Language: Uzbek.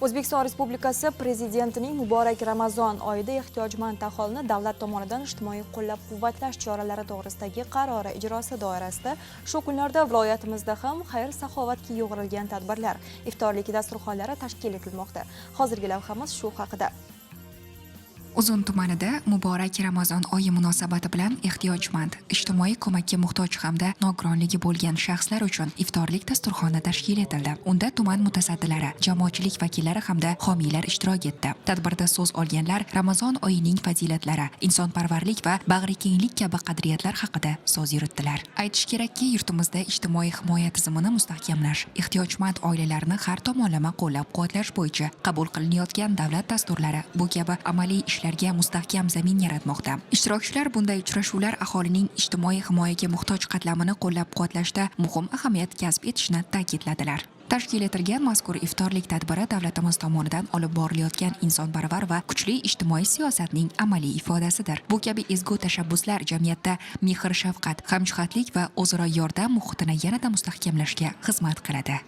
O'zbekiston Respublikasi Prezidentining muborak Ramazon oyida ehtiyojmand aholini davlat tomonidan ijtimoiy qo'llab-quvvatlash choralari to'g'risidagi qarori ijrosi doirasida shu kunlarda viloyatimizda ham xayr-saxovatga yo'g'rilgan tadbirlar, iftorlik dasturxonlari tashkil etilmoqda. Hozirgi lavhamiz shu haqida. Uzun tumanida muborak Ramazon oyi munosabati bilan ehtiyojmand, ijtimoiy ko'makka muhtoj hamda nogironligi bo'lgan shaxslar uchun iftorlik dasturxoni tashkil etildi. Unda tuman mutasaddilari, jamoatchilik vakillari hamda homiylar ishtirok etdi. Tadbirda so'z olganlar Ramazon oyining fazilatlari, insonparvarlik va bag'rikenglik kabi qadriyatlar haqida so'z yuritdilar. Aytish kerakki, yurtimizda ijtimoiy himoya tizimini mustahkamlash, ehtiyojmand oilalarni har tomonlama qo'llab-quvvatlash bo'yicha qabul qilinayotgan davlat dasturlari bu kabi amaliy ishlarga mustahkam zamin yaratmoqda. Ishtirokchilar bunday uchrashuvlar aholining ijtimoiy himoyaga muhtoj qatlamini qo'llab-quvvatlashda muhim ahamiyat kasb etishini ta'kidladilar. Tashkil etilgan mazkur iftorlik tadbiri davlatimiz tomonidan olib borilayotgan insonparvar va kuchli ijtimoiy siyosatning amaliy ifodasidir. Bu kabi ezgu tashabbuslar jamiyatda mehr-shafqat, hamjihatlik va o'zaro yordam muhitini yanada mustahkamlashga xizmat qiladi.